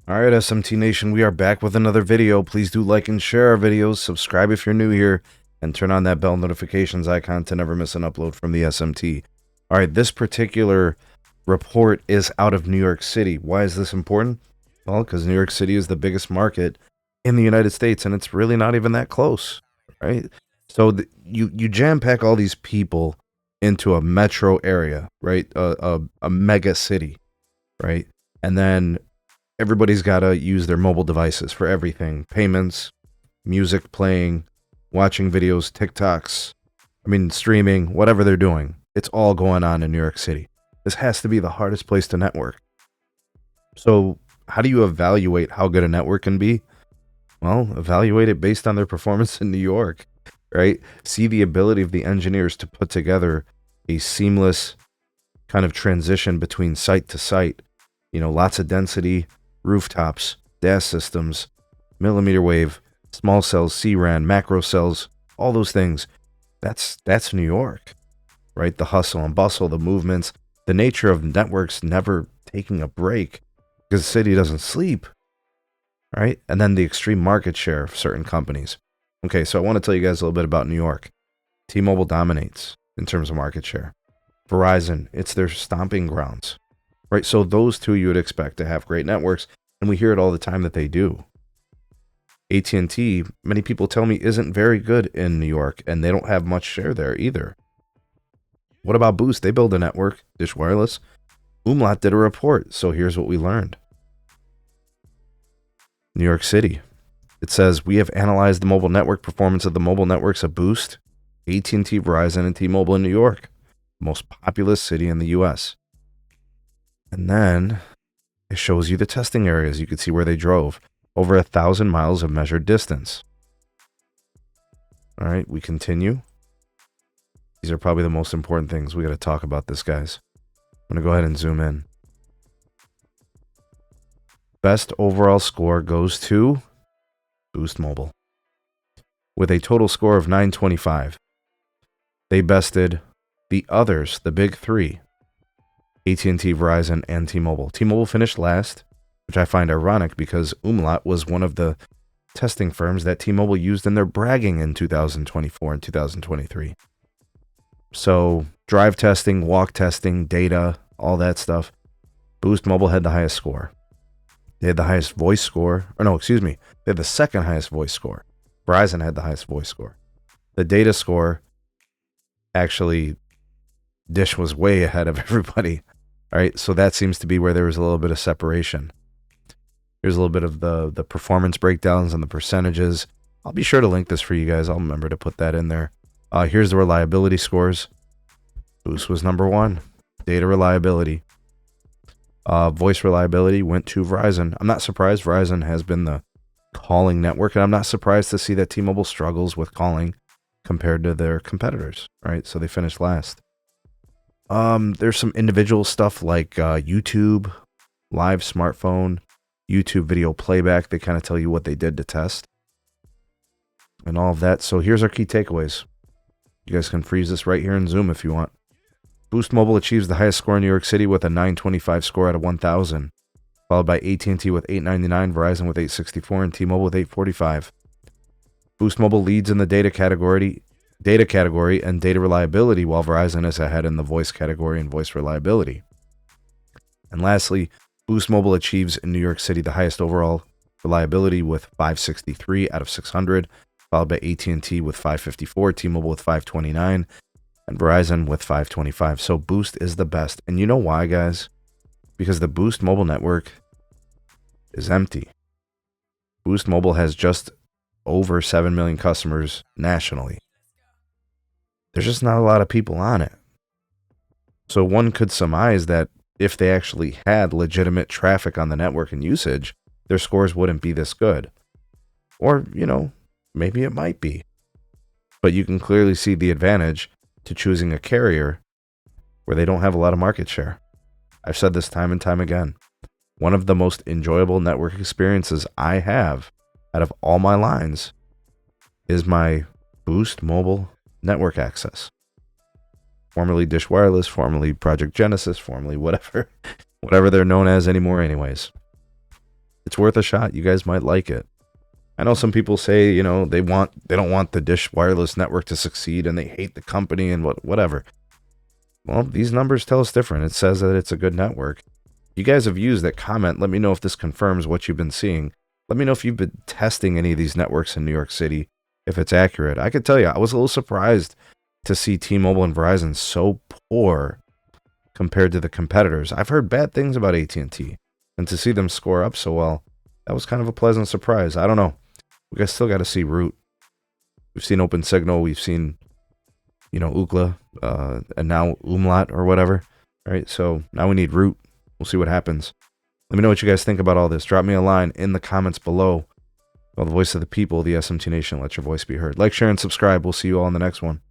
All right, SMT Nation, we are back with another video. Please do like and share our videos, subscribe if you're new here, and turn on that bell notifications icon to never miss an upload from the SMT. All right, this particular report is out of New York City. Why is this important? Well, because New York City is the biggest market in the United States, and it's really not even that close, right? So you jam-pack all these people into a metro area, right? A mega city, right? And then everybody's got to use their mobile devices for everything. Payments, music playing, watching videos, TikToks, streaming, whatever they're doing. It's all going on in New York City. This has to be the hardest place to network. So how do you evaluate how good a network can be? Well, evaluate it based on their performance in New York, right? See the ability of the engineers to put together a seamless kind of transition between site to site. You know, lots of density, rooftops, DAS systems, millimeter wave, small cells, CRAN, macro cells, all those things. That's New York, right? The hustle and bustle, the movements, the nature of networks never taking a break because the city doesn't sleep, right? And then the extreme market share of certain companies. Okay, so I want to tell you guys a little bit about New York. T-Mobile dominates in terms of market share. Verizon, it's their stomping grounds, right? So those two you would expect to have great networks, and we hear it all the time that they do. AT&T, many people tell me, isn't very good in New York, and they don't have much share there either. What about Boost? They build a network. Dish Wireless. Umlaut did a report, so here's what we learned. New York City. It says, we have analyzed the mobile network performance of the mobile networks of Boost, AT&T, Verizon, and T-Mobile in New York, the most populous city in the U.S. And then it shows you the testing areas. You can see where they drove. Over 1,000 miles of measured distance. All right, we continue. These are probably the most important things. We got to talk about this, guys. I'm going to go ahead and zoom in. Best overall score goes to Boost Mobile with a total score of 925. They bested the others, the big three, AT&T, Verizon, and T-Mobile. T-Mobile finished last, which I find ironic because Umlaut was one of the testing firms that T-Mobile used in their bragging in 2024 and 2023. So drive testing, walk testing, data, all that stuff. Boost Mobile had the highest score. They had the highest voice score. Or no, excuse me. They had the second highest voice score. Verizon had the highest voice score. The data score, actually, Dish was way ahead of everybody. All right, so that seems to be where there was a little bit of separation. Here's a little bit of the performance breakdowns and the percentages. I'll be sure to link this for you guys. I'll remember to put that in there. Here's the reliability scores. Boost was number one. Data reliability. Voice reliability went to Verizon. I'm not surprised. Verizon has been the calling network, and I'm not surprised to see that T-Mobile struggles with calling compared to their competitors, right? So they finished last. There's some individual stuff like YouTube, live smartphone, YouTube video playback. They kind of tell you what they did to test and all of that. So here's our key takeaways. You guys can freeze this right here in Zoom if you want. Boost Mobile achieves the highest score in New York City with a 925 score out of 1,000, followed by AT&T with 899, Verizon with 864, and T-Mobile with 845. Boost Mobile leads in the data category and data reliability, while Verizon is ahead in the voice category and voice reliability. And lastly, Boost Mobile achieves in New York City the highest overall reliability with 563 out of 600, followed by AT&T with 554, T-Mobile with 529, and Verizon with 525. So Boost is the best. And you know why, guys? Because the Boost Mobile network is empty. Boost Mobile has just over 7 million customers nationally. There's just not a lot of people on it. So one could surmise that if they actually had legitimate traffic on the network and usage, their scores wouldn't be this good. Or, you know, maybe it might be. But you can clearly see the advantage to choosing a carrier where they don't have a lot of market share. I've said this time and time again. One of the most enjoyable network experiences I have out of all my lines is my Boost Mobile network access. Formerly Dish Wireless, formerly Project Genesis, formerly whatever they're known as anymore anyways. It's worth a shot. You guys might like it. I know some people say, you know, they don't want the Dish Wireless network to succeed and they hate the company and whatever. Well, these numbers tell us different. It says that it's a good network. You guys have used that. Comment. Let me know if this confirms what you've been seeing. Let me know if you've been testing any of these networks in New York City, if it's accurate. I could tell you, I was a little surprised to see T-Mobile and Verizon so poor compared to the competitors. I've heard bad things about AT&T, and to see them score up so well, that was kind of a pleasant surprise. I don't know. We guys still got to see Root. We've seen Open Signal. We've seen, you know, Ookla, and now Umlaut or whatever. All right, so now we need Root. We'll see what happens. Let me know what you guys think about all this. Drop me a line in the comments below. Well, the voice of the people, the SMT Nation, let your voice be heard. Like, share, and subscribe. We'll see you all in the next one.